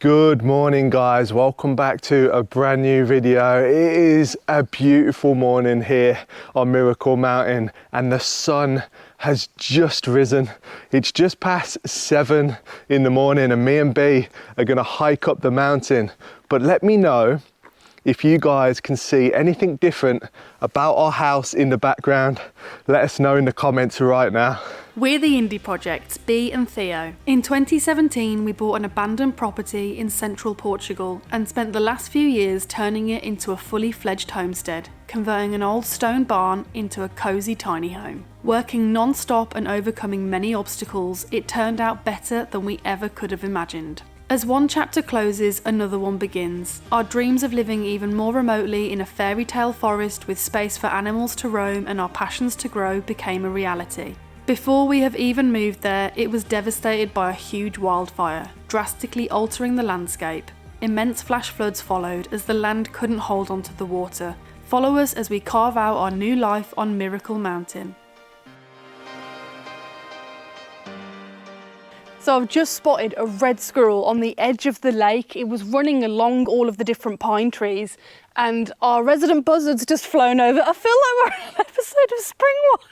Good morning guys, welcome back to a brand new video. It is a beautiful morning here on Miracle Mountain and the sun has just risen. It's just past 7 in the morning and me and Bee are gonna hike up the mountain. But let me know if you guys can see anything different about our house in the background. Let us know in the comments right now. We're the Indie Projects, Bee and Theo. In 2017, we bought an abandoned property in Central Portugal and spent the last few years turning it into a fully fledged homestead, converting an old stone barn into a cosy tiny home. Working non-stop and overcoming many obstacles, it turned out better than we ever could have imagined. As one chapter closes, another one begins. Our dreams of living even more remotely in a fairy tale forest with space for animals to roam and our passions to grow became a reality. Before we have even moved there, it was devastated by a huge wildfire, drastically altering the landscape. Immense flash floods followed as the land couldn't hold onto the water. Follow us as we carve out our new life on Miracle Mountain. So I've just spotted a red squirrel on the edge of the lake. It was running along all of the different pine trees and our resident buzzard's just flown over. I feel like we're in an episode of Springwatch.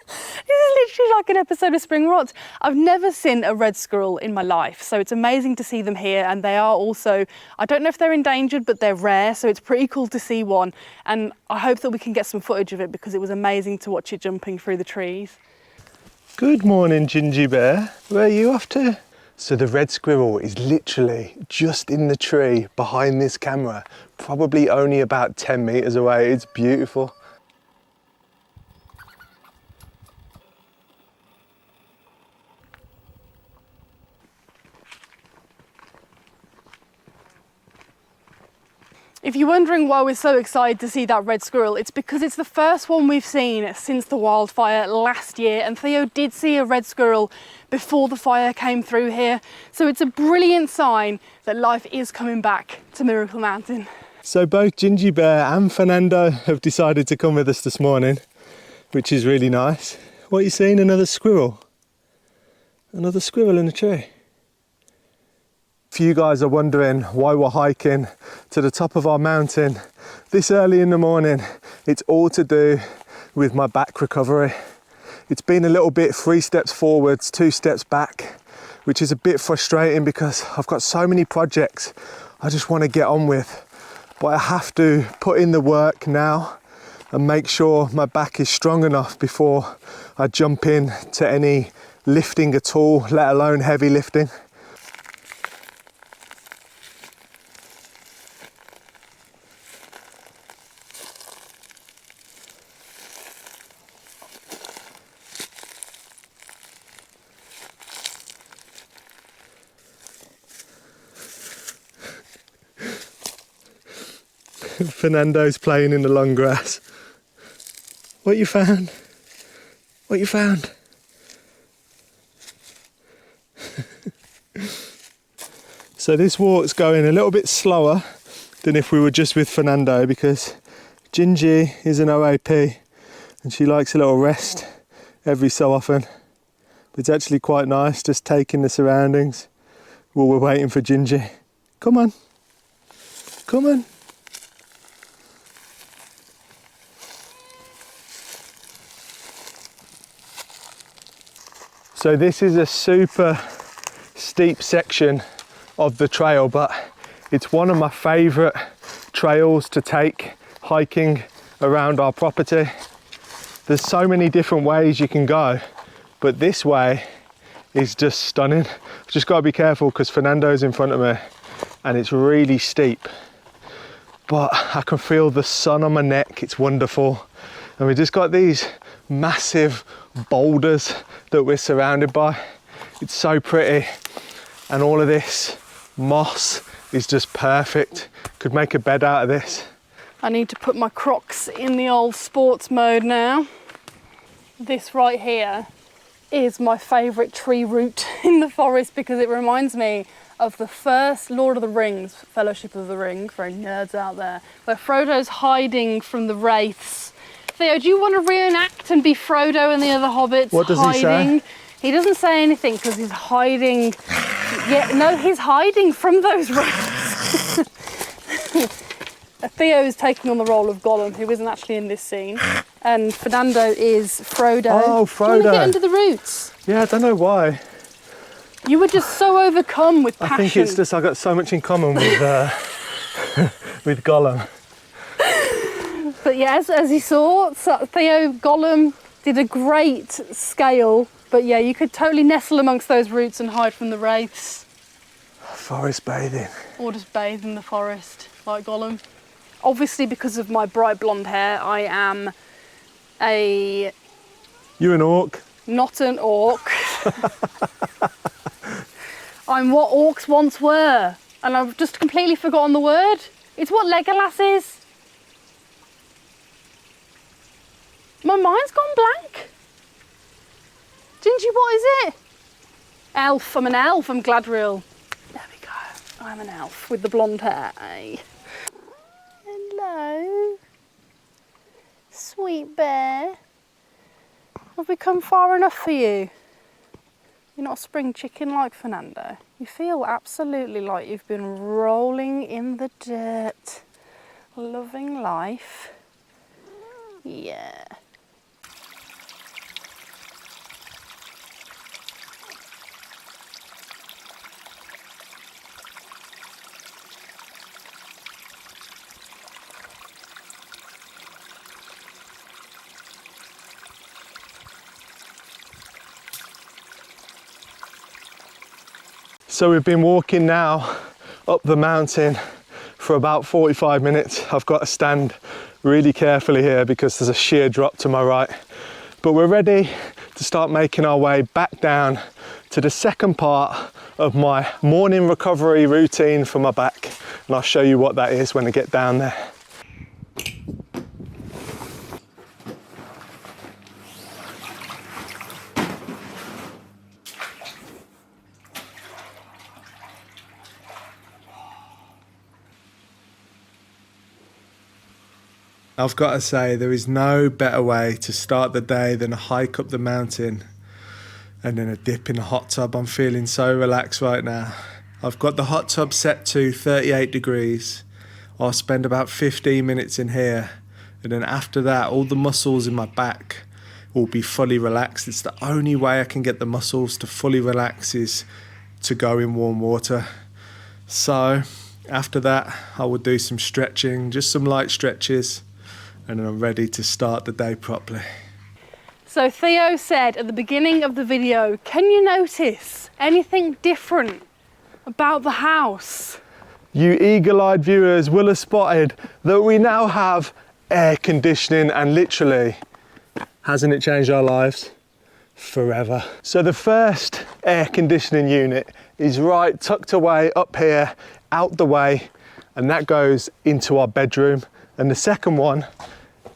This is literally like an episode of Springwatch. I've never seen a red squirrel in my life, so it's amazing to see them here, and they are also, I don't know if they're endangered, but they're rare, so it's pretty cool to see one, and I hope that we can get some footage of it because it was amazing to watch it jumping through the trees. Good morning, Ginjey Bear. Where are you off to? So the red squirrel is literally just in the tree behind this camera, probably only about 10 meters away. It's beautiful. If you're wondering why we're so excited to see that red squirrel, it's because it's the first one we've seen since the wildfire last year, and Theo did see a red squirrel before the fire came through here. So it's a brilliant sign that life is coming back to Miracle Mountain. So both Ginjey Bear and Furrnando have decided to come with us this morning, which is really nice. What are you seeing? Another squirrel? Another squirrel in a tree. If you guys are wondering why we're hiking to the top of our mountain this early in the morning, it's all to do with my back recovery. It's been a little bit 3 steps forwards, 2 steps back, which is a bit frustrating because I've got so many projects I just want to get on with. But I have to put in the work now and make sure my back is strong enough before I jump in to any lifting at all, let alone heavy lifting. Furrnando's playing in the long grass. What you found? What you found? So this walk's going a little bit slower than if we were just with Furrnando because Ginjey is an OAP and she likes a little rest every so often. But it's actually quite nice just taking the surroundings while we're waiting for Ginjey. Come on. Come on. So this is a super steep section of the trail, but it's one of my favourite trails to take hiking around our property. There's so many different ways you can go, but this way is just stunning. I've just got to be careful because Furrnando's in front of me and it's really steep. But I can feel the sun on my neck, it's wonderful. And we just got these massive boulders that we're surrounded by. It's so pretty, and all of this moss is just perfect. Could make a bed out of this. I need to put my Crocs in the old sports mode now. This right here is my favourite tree root in the forest because it reminds me of the first Lord of the Rings, Fellowship of the Ring, for any nerds out there, where Frodo's hiding from the wraiths. Theo, do you want to reenact and be Frodo and the other hobbits? What does he say? He doesn't say anything because he's hiding Yeah, no, he's hiding from those roots. Theo is taking on the role of Gollum, who isn't actually in this scene. And Fernando is Frodo. Oh, Do you want to Frodo. get under the roots? Yeah, I don't know why. You were just so overcome with passion. I think it's just I got so much in common with with Gollum. But yeah, as you saw, Theo, Gollum did a great scale. But yeah, you could totally nestle amongst those roots and hide from the wraiths. Forest bathing. Or just bathe in the forest, like Gollum. Obviously, because of my bright blonde hair, I am You an orc? not an orc. I'm what orcs once were. And I've just completely forgotten the word. It's what Legolas is. My mind's gone blank. Ginjey, what is it? Elf. I'm an elf. I'm Gladriel. There we go. I'm an elf with the blonde hair. Eh? Hello. Sweet bear. Have we come far enough for you? You're not a spring chicken like Fernando. You feel absolutely like you've been rolling in the dirt. Loving life. Yeah. So we've been walking now up the mountain for about 45 minutes. I've got to stand really carefully here because there's a sheer drop to my right. But we're ready to start making our way back down to the second part of my morning recovery routine for my back. And I'll show you what that is when I get down there. I've got to say, there is no better way to start the day than a hike up the mountain and then a dip in a hot tub. I'm feeling so relaxed right now. I've got the hot tub set to 38 degrees. I'll spend about 15 minutes in here, and then after that, all the muscles in my back will be fully relaxed. It's the only way I can get the muscles to fully relax is to go in warm water. So after that, I will do some stretching, just some light stretches, and then I'm ready to start the day properly. So Theo said at the beginning of the video, can you notice anything different about the house? You eagle-eyed viewers will have spotted that we now have air conditioning, and literally, hasn't it changed our lives? Forever. So the first air conditioning unit is right tucked away up here, out the way, and that goes into our bedroom. And the second one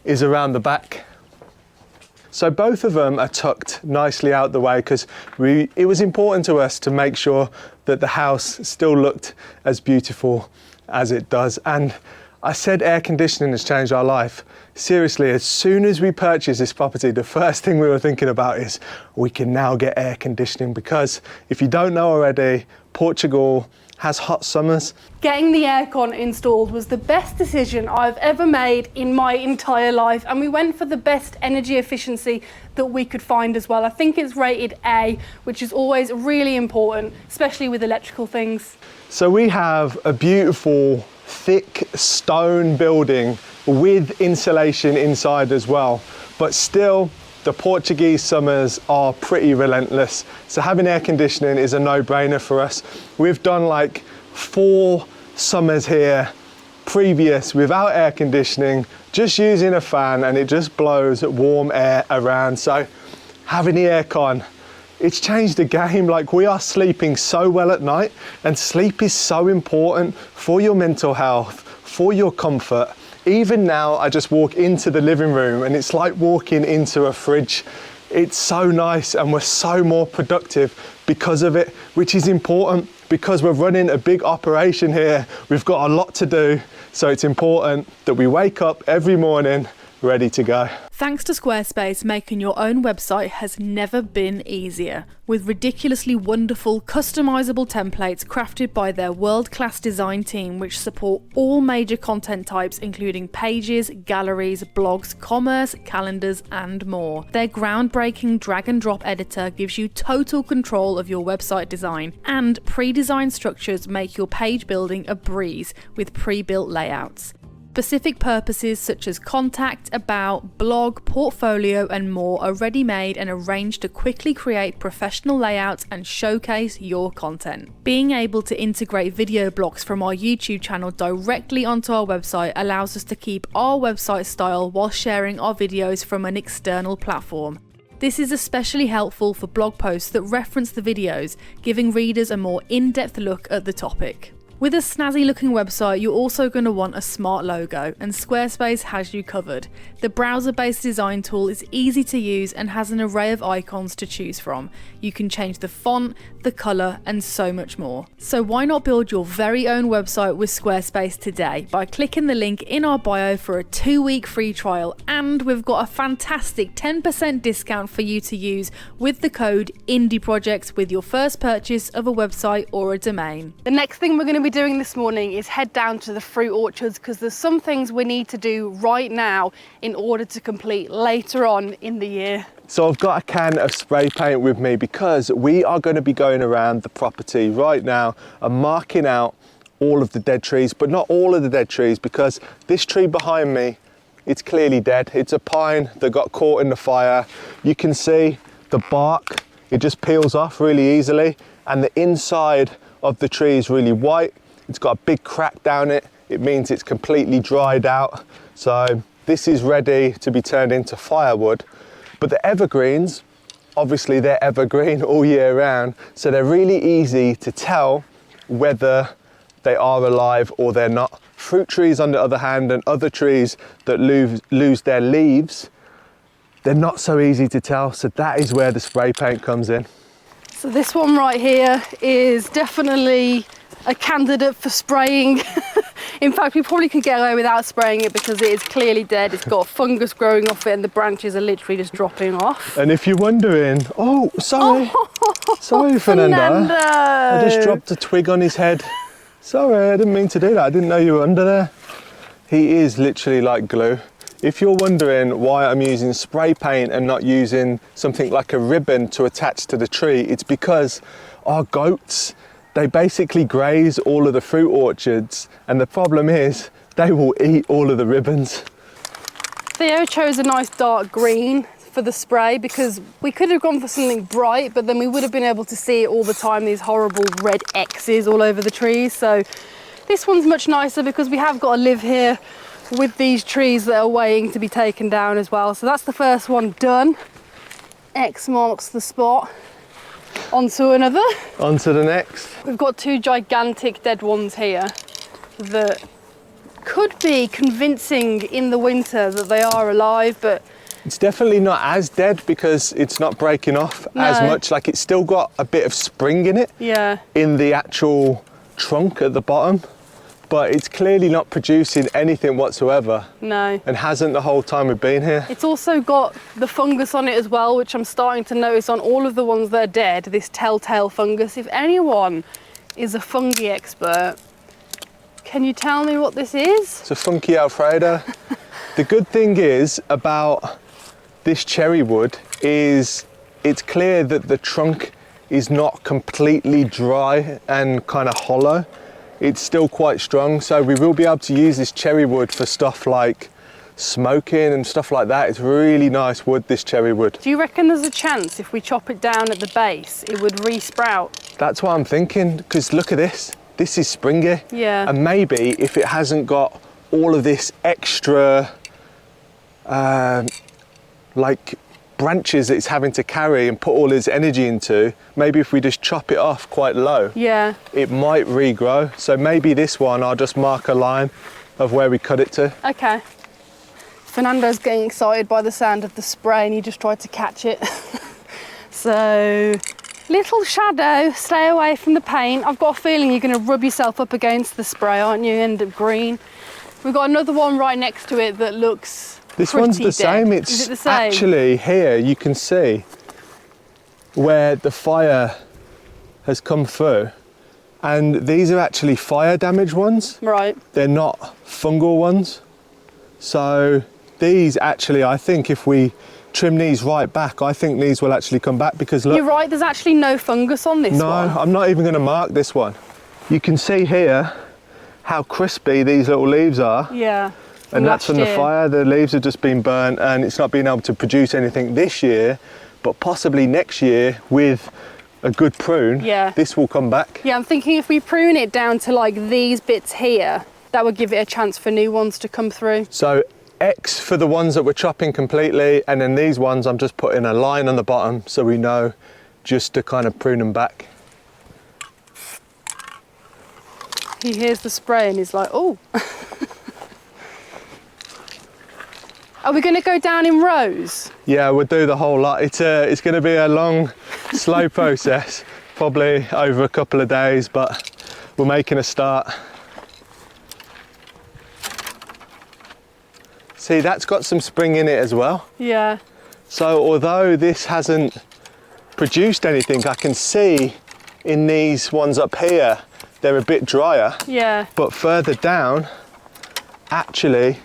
is around the back. So both of them are tucked nicely out the way because it was important to us to make sure that the house still looked as beautiful as it does. And I said air conditioning has changed our life. Seriously, as soon as we purchased this property, the first thing we were thinking about is we can now get air conditioning, because if you don't know already, Portugal has hot summers. Getting the aircon installed was the best decision I've ever made in my entire life, and we went for the best energy efficiency that we could find as well. I think it's rated A, which is always really important, especially with electrical things. So we have a beautiful thick stone building with insulation inside as well, but still the Portuguese summers are pretty relentless. So having air conditioning is a no-brainer for us. We've done like 4 summers here previous without air conditioning, just using a fan, and it just blows warm air around. So having the aircon, it's changed the game. Like, we are sleeping so well at night, and sleep is so important for your mental health, for your comfort. Even now, I just walk into the living room and it's like walking into a fridge. It's so nice, and we're so more productive because of it, which is important because we're running a big operation here. We've got a lot to do. So it's important that we wake up every morning, ready to go. Thanks to Squarespace, making your own website has never been easier. With ridiculously wonderful, customizable templates crafted by their world-class design team, which support all major content types including pages, galleries, blogs, commerce, calendars and more. Their groundbreaking drag and drop editor gives you total control of your website design, and pre-designed structures make your page building a breeze with pre-built layouts. Specific purposes such as contact, about, blog, portfolio and more are ready-made and arranged to quickly create professional layouts and showcase your content. Being able to integrate video blocks from our YouTube channel directly onto our website allows us to keep our website style while sharing our videos from an external platform. This is especially helpful for blog posts that reference the videos, giving readers a more in-depth look at the topic. With a snazzy looking website, you're also going to want a smart logo, and Squarespace has you covered. The browser-based design tool is easy to use and has an array of icons to choose from. You can change the font, the colour and so much more. So why not build your very own website with Squarespace today by clicking the link in our bio for a 2-week free trial, and we've got a fantastic 10% discount for you to use with the code indieprojects with your first purchase of a website or a domain. The next thing we're going to be doing this morning is head down to the fruit orchards, because there's some things we need to do right now in order to complete later on in the year. So I've got a can of spray paint with me because we are going to be going around the property right now and marking out all of the dead trees, but not all of the dead trees, because this tree behind me, it's clearly dead. It's a pine that got caught in the fire. You can see the bark, it just peels off really easily, and the inside of the tree is really white. It's got a big crack down it. It means it's completely dried out. So this is ready to be turned into firewood. But the evergreens, obviously they're evergreen all year round, so they're really easy to tell whether they are alive or they're not. Fruit trees, on the other hand, and other trees that lose their leaves, they're not so easy to tell. So that is where the spray paint comes in. So this one right here is definitely a candidate for spraying. In fact, we probably could get away without spraying it because it is clearly dead. It's got fungus growing off it and the branches are literally just dropping off. And if you're wondering, oh, sorry, sorry, Furrnando. I just dropped a twig on his head. Sorry, I didn't mean to do that. I didn't know you were under there. He is literally like glue. If you're wondering why I'm using spray paint and not using something like a ribbon to attach to the tree, it's because our goats, they basically graze all of the fruit orchards, and the problem is they will eat all of the ribbons. Theo chose a nice dark green for the spray because we could have gone for something bright, but then we would have been able to see it all the time, these horrible red X's all over the trees. So this one's much nicer because we have got to live here with these trees that are waiting to be taken down as well. So that's the first one done. X marks the spot. On to another. On to the next. We've got 2 gigantic dead ones here that could be convincing in the winter that they are alive, but it's definitely not as dead because it's not breaking off as much. Like, it's still got a bit of spring in it, in the actual trunk at the bottom, but it's clearly not producing anything whatsoever. No. And hasn't the whole time we've been here. It's also got the fungus on it as well, which I'm starting to notice on all of the ones that are dead, this telltale fungus. If anyone is a fungi expert, can you tell me what this is? It's a funky Alfredo. The good thing is about this cherry wood is it's clear that the trunk is not completely dry and kind of hollow. It's still quite strong, so we will be able to use this cherry wood for stuff like smoking and stuff like that. It's really nice wood, this cherry wood. Do you reckon there's a chance if we chop it down at the base, it would re-sprout? That's what I'm thinking, because look at this. This is springy. Yeah. And maybe if it hasn't got all of this extra, like branches that it's having to carry and put all its energy into, maybe if we just chop it off quite low, it might regrow. So maybe this one, I'll just mark a line of where we cut it to. Okay. Fernando's getting excited by the sound of the spray and he just tried to catch it. So, little shadow, stay away from the paint. I've got a feeling you're going to rub yourself up against the spray, aren't you? End up green. We've got another one right next to it that looks This one's the dead. same. Is It's it the same? actually here you can see where the fire has come through. And these are actually fire damaged ones. Right. They're not fungal ones. So these actually, I think if we trim these right back, I think these will actually come back because look. You're right, there's actually no fungus on this one. No, I'm not even going to mark this one. You can see here how crispy these little leaves are. Yeah. And that's from the fire. The leaves have just been burnt and it's not been able to produce anything this year, but possibly next year with a good prune, yeah, this will come back. Yeah, I'm thinking if we prune it down to like these bits here, that would give it a chance for new ones to come through. So X for the ones that we're chopping completely, and then these ones I'm just putting a line on the bottom so we know just to kind of prune them back. He hears the spray and he's like, oh. Are we going to go down in rows? Yeah, we'll do the whole lot. It's going to be a long, slow process, probably over a couple of days, but we're making a start. See, that's got some spring in it as well. Yeah. So although this hasn't produced anything, I can see in these ones up here, they're a bit drier. Yeah. But further down, actually,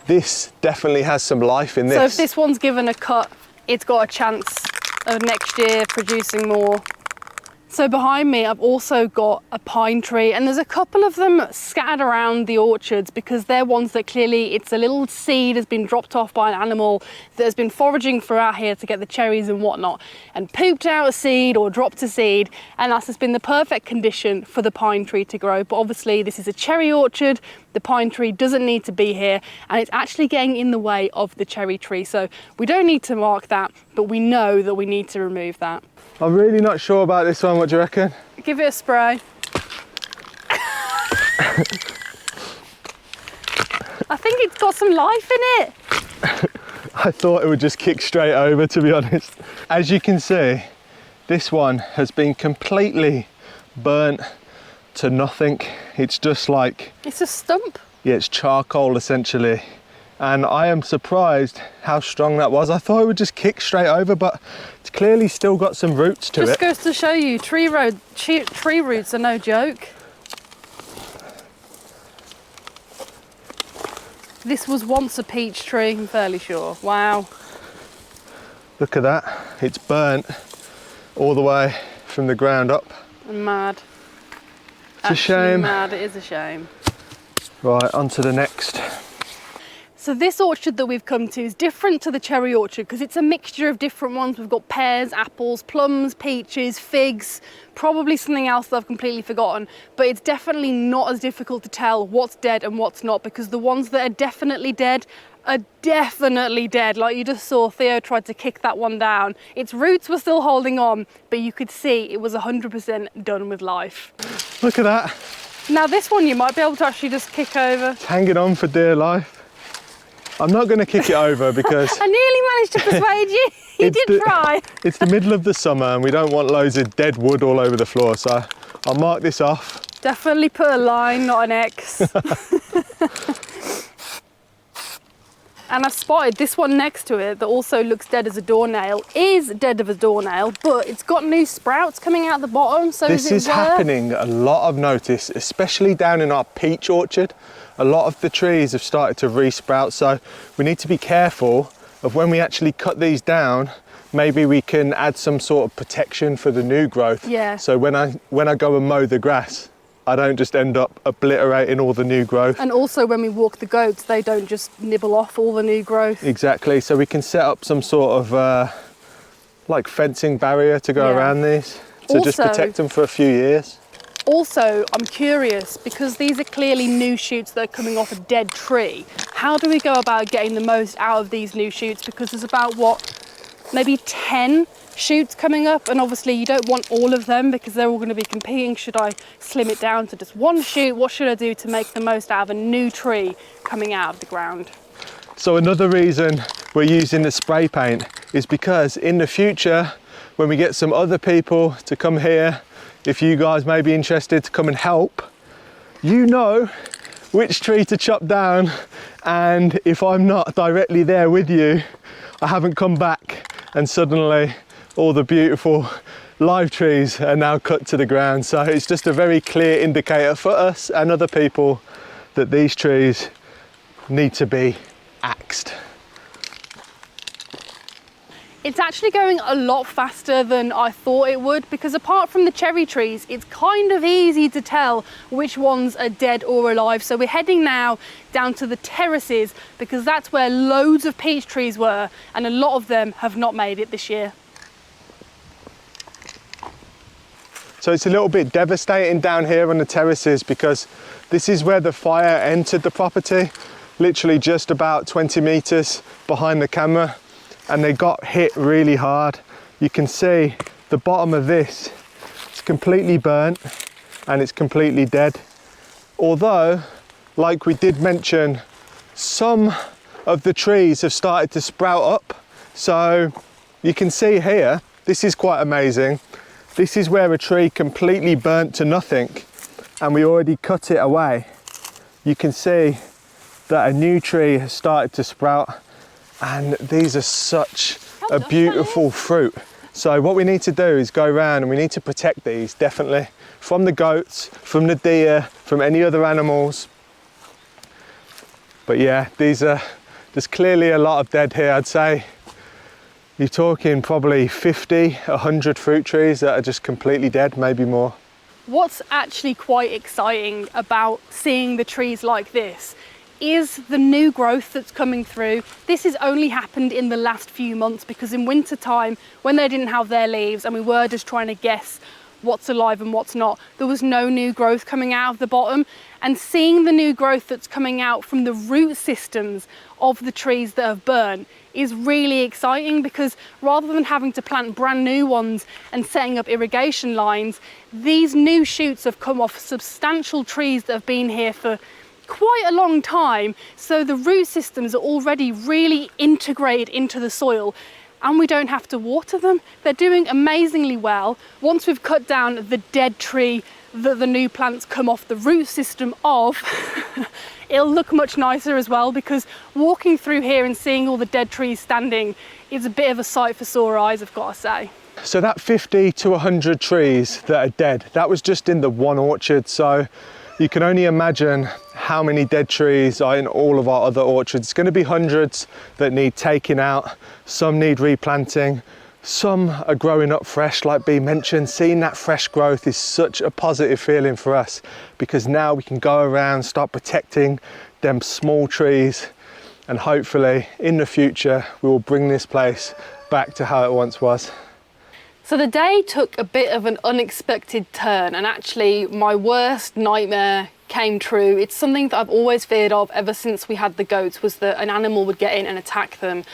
this definitely has some life in this. So if this one's given a cut, it's got a chance of next year producing more. So behind me, I've also got a pine tree, and there's a couple of them scattered around the orchards because they're ones that clearly it's a little seed has been dropped off by an animal that has been foraging throughout here to get the cherries and whatnot, and pooped out a seed or dropped a seed, and that's just been the perfect condition for the pine tree to grow. But obviously this is a cherry orchard, the pine tree doesn't need to be here, and it's actually getting in the way of the cherry tree. So we don't need to mark that, but we know that we need to remove that. I'm really not sure about this one, what do you reckon? Give it a spray. I think it's got some life in it. I thought it would just kick straight over, to be honest. As you can see, this one has been completely burnt to nothing. It's just like... It's a stump. Yeah, it's charcoal essentially. And I am surprised how strong that was. I thought it would just kick straight over, but it's clearly still got some roots to it. Just goes to show you, tree roots are no joke. This was once a peach tree, I'm fairly sure. Wow. Look at that. It's burnt all the way from the ground up. I'm mad. It's a shame. Mad, it is a shame. Right, on to the next. So this orchard that we've come to is different to the cherry orchard because it's a mixture of different ones. We've got pears, apples, plums, peaches, figs, probably something else that I've completely forgotten, but it's definitely not as difficult to tell what's dead and what's not, because the ones that are definitely dead are definitely dead. Like you just saw, Theo tried to kick that one down. Its roots were still holding on, but you could see it was 100% done with life. Look at that. Now this one you might be able to actually just kick over. It's hanging on for dear life. I'm not going to kick it over because... I nearly managed to persuade you. You did try. It's the middle of the summer and we don't want loads of dead wood all over the floor, so I'll mark this off. Definitely put a line, not an X. And I've spotted this one next to it that also looks dead as a doornail, is dead of a doornail, but it's got new sprouts coming out the bottom, so this is happening a lot of notice, especially down in our peach orchard. A lot of the trees have started to re-sprout, so we need to be careful of when we actually cut these down. Maybe we can add some sort of protection for the new growth. Yeah. So when I go and mow the grass, I don't just end up obliterating all the new growth. And also when we walk the goats, they don't just nibble off all the new growth. Exactly, so we can set up some sort of like fencing barrier to go around these, to just protect them for a few years. Also, I'm curious, because these are clearly new shoots that are coming off a dead tree. How do we go about getting the most out of these new shoots? Because there's about, what, maybe 10 shoots coming up, and obviously you don't want all of them because they're all going to be competing. Should I slim it down to just one shoot? What should I do to make the most out of a new tree coming out of the ground? So another reason we're using the spray paint is because in the future, when we get some other people to come here, if you guys may be interested to come and help, you know which tree to chop down And if I'm not directly there with you, I haven't come back and suddenly all the beautiful live trees are now cut to the ground. So it's just a very clear indicator for us and other people that these trees need to be axed. It's actually going a lot faster than I thought it would, because apart from the cherry trees, it's kind of easy to tell which ones are dead or alive. So we're heading now down to the terraces, because that's where loads of peach trees were, and a lot of them have not made it this year. So it's a little bit devastating down here on the terraces, because this is where the fire entered the property, literally just about 20 meters behind the camera. And they got hit really hard. You can see the bottom of this, it's completely burnt and it's completely dead. Although, like we did mention, some of the trees have started to sprout up. So you can see here, this is quite amazing. This is where a tree completely burnt to nothing and we already cut it away. You can see that a new tree has started to sprout. And these are such a beautiful fruit. So what we need to do is go around and we need to protect these, definitely, from the goats, from the deer, from any other animals. But yeah, there's clearly a lot of dead here. I'd say you're talking probably 50, 100 fruit trees that are just completely dead, maybe more. What's actually quite exciting about seeing the trees like this is the new growth that's coming through. This has only happened in the last few months, because in winter time, when they didn't have their leaves and we were just trying to guess what's alive and what's not, there was no new growth coming out of the bottom. And seeing the new growth that's coming out from the root systems of the trees that have burned is really exciting, because rather than having to plant brand new ones and setting up irrigation lines, these new shoots have come off substantial trees that have been here for quite a long time. So the root systems are already really integrated into the soil and we don't have to water them. They're doing amazingly well. Once we've cut down the dead tree that the new plants come off the root system of, it'll look much nicer as well, because walking through here and seeing all the dead trees standing is a bit of a sight for sore eyes, I've got to say. So that 50 to 100 trees that are dead, that was just in the one orchard. So you can only imagine how many dead trees are in all of our other orchards. It's going to be hundreds that need taking out. Some need replanting. Some are growing up fresh, like Bee mentioned. Seeing that fresh growth is such a positive feeling for us, because now we can go around, start protecting them small trees, and hopefully in the future we will bring this place back to how it once was. So the day took a bit of an unexpected turn, and actually my worst nightmare came true. It's something that I've always feared of ever since we had the goats, was that an animal would get in and attack them,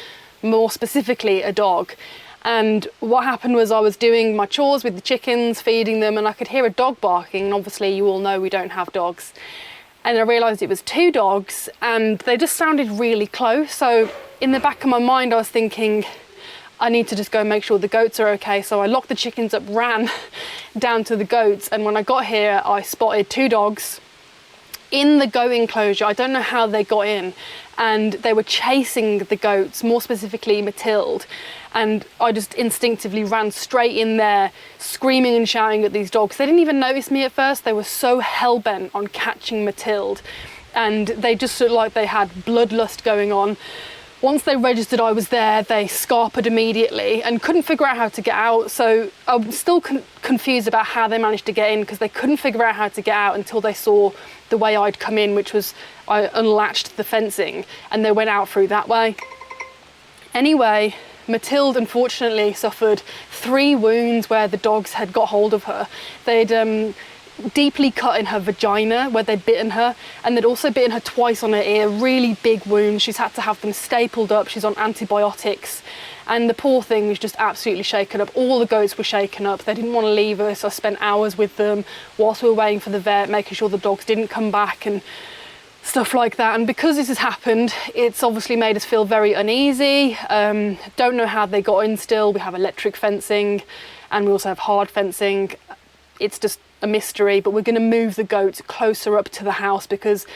more specifically a dog. And what happened was I was doing my chores with the chickens, feeding them, and I could hear a dog barking, and obviously you all know we don't have dogs. And I realised it was two dogs and they just sounded really close. So in the back of my mind I was thinking, I need to just go and make sure the goats are okay. So I locked the chickens up, ran down to the goats, and when I got here I spotted two dogs in the goat enclosure. I don't know how they got in, and they were chasing the goats, more specifically Matilde, and I just instinctively ran straight in there, screaming and shouting at these dogs. They didn't even notice me at first. They were so hell-bent on catching Matilde, and they just looked like they had bloodlust going on. Once they registered I was there, they scarpered immediately and couldn't figure out how to get out. So I'm still confused about how they managed to get in, because they couldn't figure out how to get out until they saw the way I'd come in, which was I unlatched the fencing and they went out through that way. Anyway, Matilde unfortunately suffered 3 wounds where the dogs had got hold of her. They'd deeply cut in her vagina where they'd bitten her, and they'd also bitten her twice on her ear, really big wounds. She's had to have them stapled up. She's on antibiotics, and the poor thing was just absolutely shaken up. All the goats were shaken up. They didn't want to leave us. I spent hours with them whilst we were waiting for the vet, making sure the dogs didn't come back and stuff like that. And because this has happened, it's obviously made us feel very uneasy. Don't know how they got in still. We have electric fencing and we also have hard fencing. It's just a mystery, but we're going to move the goats closer up to the house because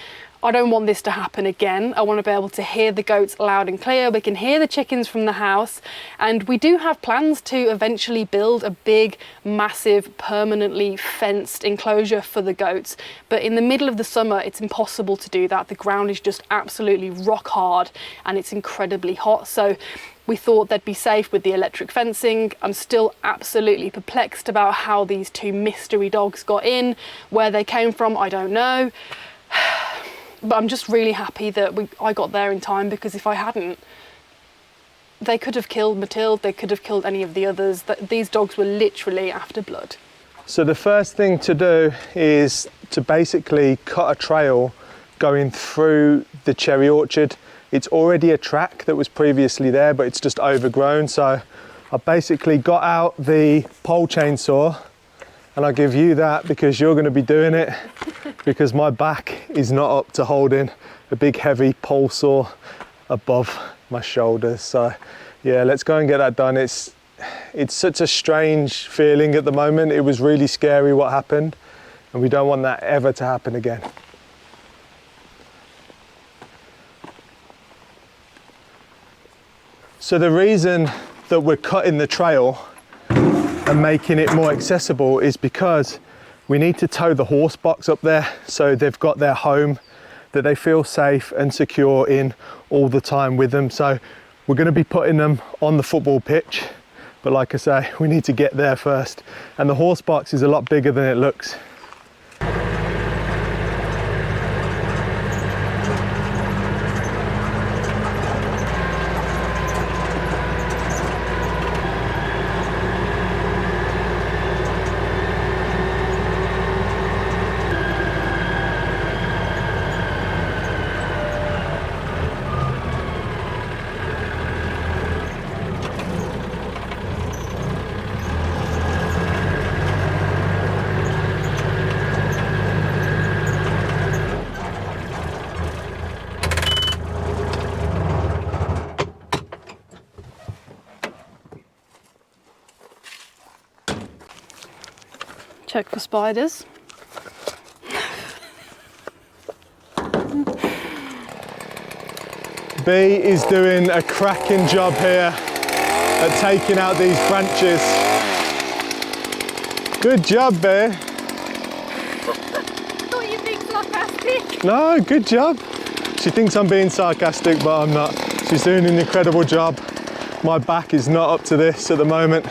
I don't want this to happen again. I want to be able to hear the goats loud and clear. We can hear the chickens from the house, and we do have plans to eventually build a big, massive, permanently fenced enclosure for the goats. But in the middle of the summer, it's impossible to do that. The ground is just absolutely rock hard and it's incredibly hot. So we thought they'd be safe with the electric fencing. I'm still absolutely perplexed about how these two mystery dogs got in. Where they came from, I don't know. But I'm just really happy that I got there in time, because if I hadn't, they could have killed Mathilde, they could have killed any of the others. These dogs were literally after blood. So the first thing to do is to basically cut a trail going through the cherry orchard. It's already a track that was previously there, but it's just overgrown. So I basically got out the pole chainsaw, and I'll give you that because you're going to be doing it, because my back is not up to holding a big heavy pole saw above my shoulders. So yeah, let's go and get that done. It's such a strange feeling at the moment. It was really scary what happened, and we don't want that ever to happen again. So the reason that we're cutting the trail and making it more accessible is because we need to tow the horse box up there, so they've got their home that they feel safe and secure in all the time with them. So we're going to be putting them on the football pitch, but like I say, we need to get there first, and the horse box is a lot bigger than it looks. Check for spiders. Bee is doing a cracking job here at taking out these branches. Good job, Bee. Thought you'd be sarcastic. No, good job. She thinks I'm being sarcastic, but I'm not. She's doing an incredible job. My back is not up to this at the moment.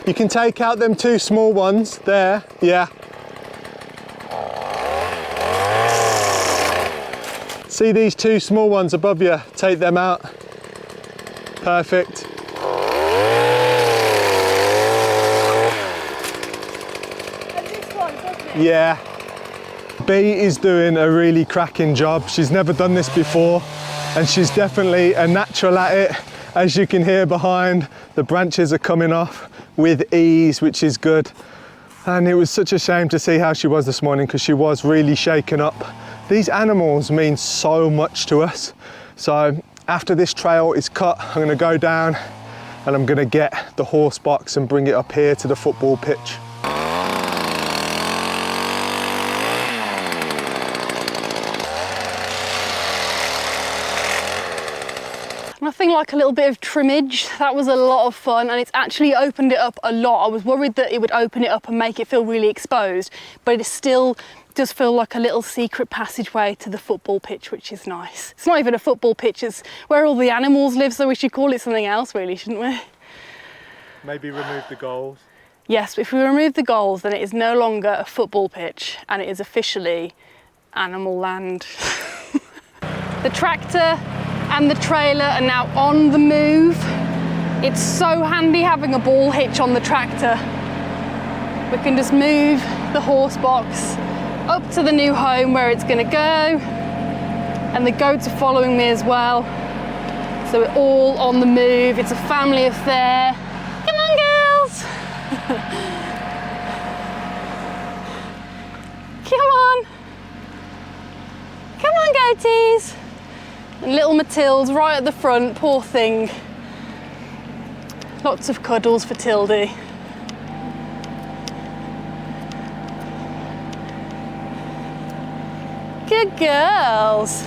You can take out them two small ones there, yeah. See these two small ones above you? Take them out. Perfect. And this one, doesn't it? Yeah. Bee is doing a really cracking job. She's never done this before, and she's definitely a natural at it. As you can hear behind, the branches are coming off with ease, which is good. And it was such a shame to see how she was this morning, because she was really shaken up. These animals mean so much to us. So after this trail is cut, I'm gonna go down and I'm gonna get the horse box and bring it up here to the football pitch. Nothing like a little bit of trimmage. That was a lot of fun, and it's actually opened it up a lot. I was worried that it would open it up and make it feel really exposed, but it still does feel like a little secret passageway to the football pitch, which is nice. It's not even a football pitch, it's where all the animals live, so we should call it something else really, shouldn't we? Maybe remove the goals. Yes, if we remove the goals, then it is no longer a football pitch, and it is officially animal land. The tractor and the trailer are now on the move. It's so handy having a ball hitch on the tractor. We can just move the horse box up to the new home where it's gonna go, and the goats are following me as well. So we're all on the move. It's a family affair. Come on, girls. Come on. Come on, goaties. And little Matilda's right at the front, poor thing. Lots of cuddles for Tildy. Good girls.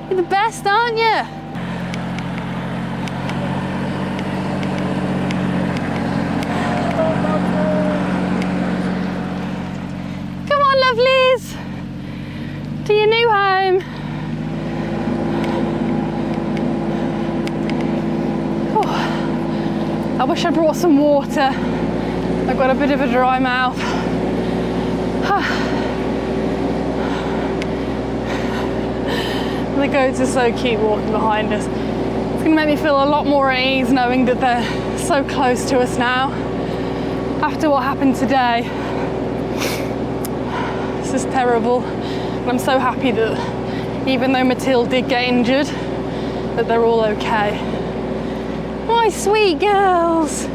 You're the best, aren't you? Come on, lovelies. To your new home. I wish I brought some water. I've got a bit of a dry mouth. The goats are so cute walking behind us. It's going to make me feel a lot more at ease knowing that they're so close to us now. After what happened today. This is terrible. And I'm so happy that even though Matilda did get injured, that they're all okay. My sweet girls,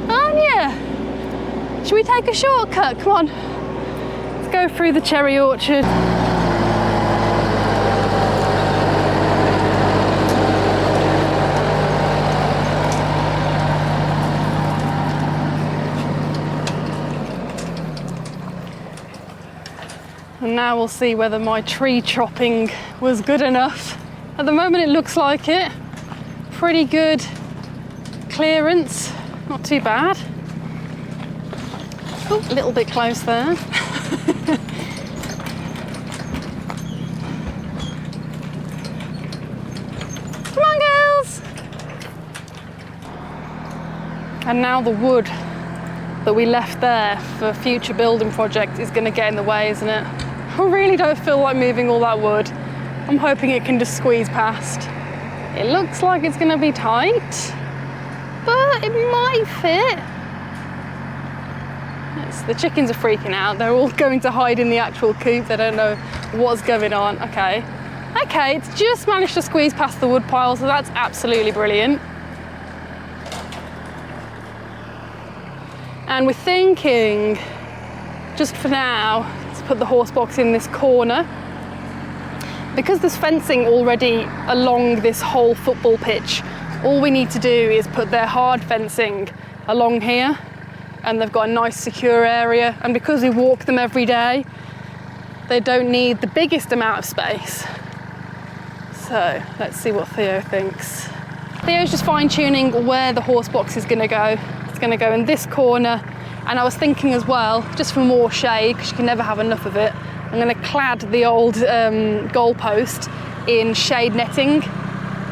aren't you? Should we take a shortcut? Come on, let's go through the cherry orchard. And now we'll see whether my tree chopping was good enough. At the moment it looks like it. Pretty good clearance, not too bad. Oh, a little bit close there. Come on, girls! And now the wood that we left there for future building project is going to get in the way, isn't it? I really don't feel like moving all that wood. I'm hoping it can just squeeze past. It looks like it's going to be tight, but it might fit. The chickens are freaking out. They're all going to hide in the actual coop. They don't know what's going on. Okay, it's just managed to squeeze past the wood pile, so that's absolutely brilliant. And we're thinking, just for now, let's put the horse box in this corner. Because there's fencing already along this whole football pitch, all we need to do is put their hard fencing along here, and they've got a nice secure area. And because we walk them every day, they don't need the biggest amount of space. So let's see what Theo thinks. Theo's just fine-tuning where the horse box is going to go. It's going to go in this corner. And I was thinking as well, just for more shade, because you can never have enough of it, I'm going to clad the old goalpost in shade netting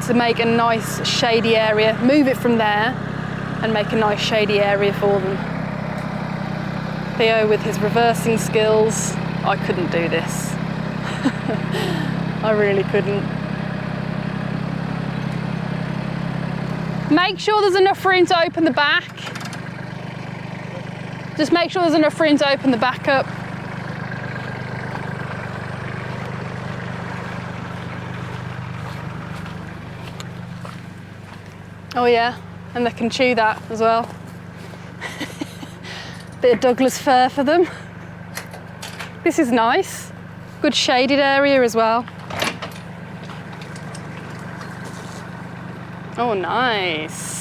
to make a nice shady area, move it from there and make a nice shady area for them. Theo with his reversing skills, I couldn't do this. I really couldn't. Make sure there's enough room to open the back. Just make sure there's enough room to open the back up. Oh yeah, and they can chew that as well. Bit of Douglas fir for them. This is nice. Good shaded area as well. Oh, nice.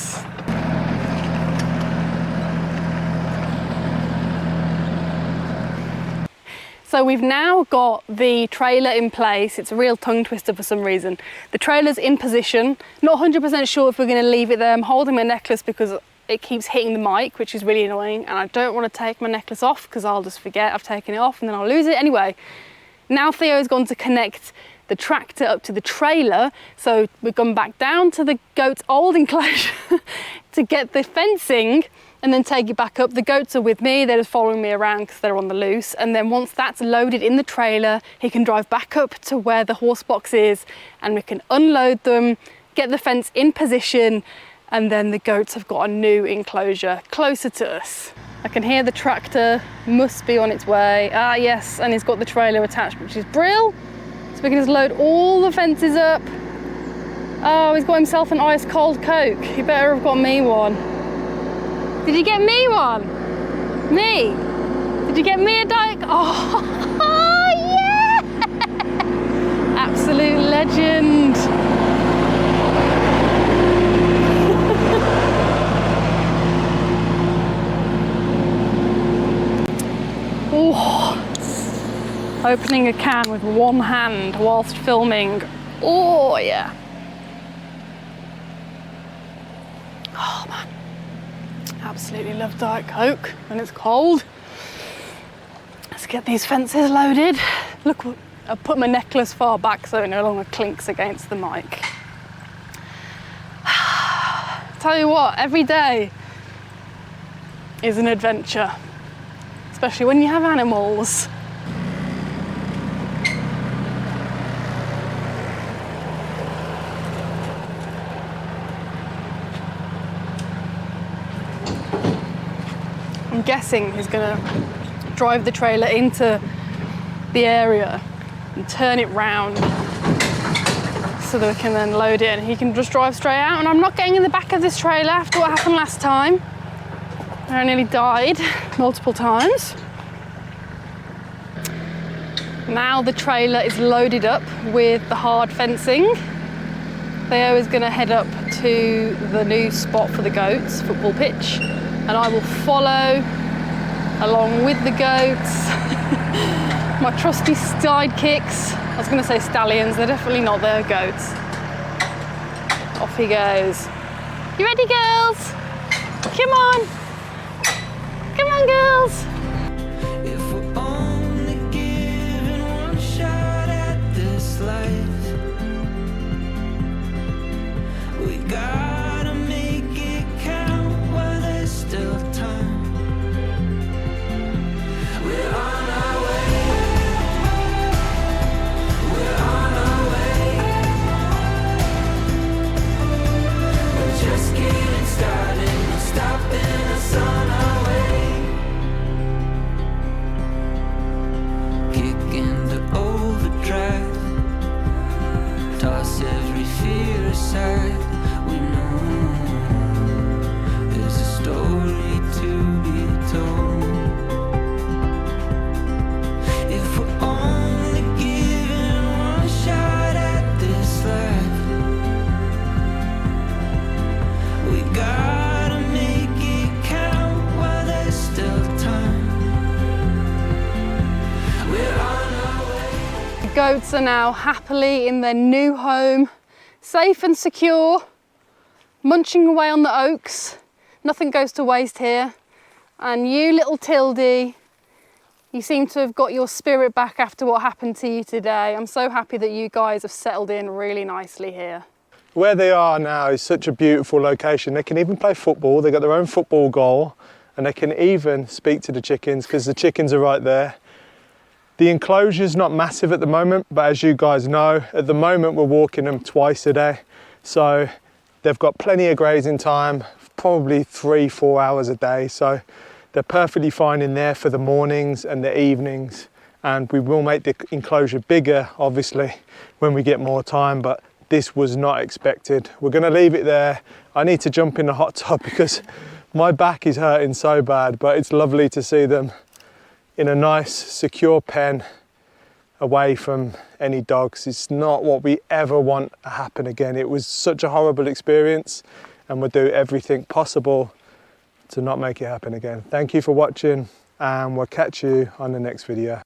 So we've now got the trailer in place. It's a real tongue twister for some reason. The trailer's in position. Not 100% sure if we're going to leave it there. I'm holding my necklace because it keeps hitting the mic, which is really annoying, and I don't want to take my necklace off because I'll just forget I've taken it off and then I'll lose it. Anyway, now Theo's gone to connect the tractor up to the trailer, so we've gone back down to the goat's old enclosure to get the fencing and then take it back up. The goats are with me, they're just following me around because they're on the loose, and then once that's loaded in the trailer, he can drive back up to where the horse box is and we can unload them, get the fence in position, and then the goats have got a new enclosure closer to us. I can hear the tractor, must be on its way. Ah yes, and he's got the trailer attached, which is brill. So we can just load all the fences up. Oh, he's got himself an ice cold Coke. He better have got me one. Did you get me one? Me? Did you get me a Diet? Oh, yeah! Absolute legend. Opening a can with one hand whilst filming. Oh yeah. Oh man. Absolutely love Diet Coke when it's cold. Let's get these fences loaded. Look, I put my necklace far back so it no longer clinks against the mic. Tell you what, every day is an adventure, especially when you have animals. I'm guessing he's gonna drive the trailer into the area and turn it round so that we can then load it and he can just drive straight out, and I'm not getting in the back of this trailer after what happened last time. I nearly died multiple times. Now the trailer is loaded up with the hard fencing. Theo is going to head up to the new spot for the goats, football pitch, and I will follow along with the goats. My trusty sidekicks. I was going to say stallions, they're definitely not, they're goats. Off he goes. You ready, girls? Come on. Come on, girls. If we're only given one shot at this life, we gotta make it count while there's still time. We're on our way. We're on our way. We're just getting started. No stopping us on our way. Kick into overdrive. Toss every fear aside. We know there's a story to be told. If we're only given one shot at this life, we gotta make it count while there's still time. We're on our way. The goats are now happily in their new home, safe and secure, munching away on the oaks. Nothing goes to waste here. And you little Tildy, you seem to have got your spirit back after what happened to you today. I'm so happy that you guys have settled in really nicely here. Where they are now is such a beautiful location. They can even play football. They've got their own football goal, and they can even speak to the chickens because the chickens are right there. The enclosure's not massive at the moment, but as you guys know, at the moment we're walking them twice a day. So they've got plenty of grazing time, probably 3-4 hours a day. So they're perfectly fine in there for the mornings and the evenings. And we will make the enclosure bigger, obviously, when we get more time, but this was not expected. We're gonna leave it there. I need to jump in the hot tub because my back is hurting so bad, but it's lovely to see them in a nice, secure pen away from any dogs. It's not what we ever want to happen again. It was such a horrible experience, and we'll do everything possible to not make it happen again. Thank you for watching, and we'll catch you on the next video.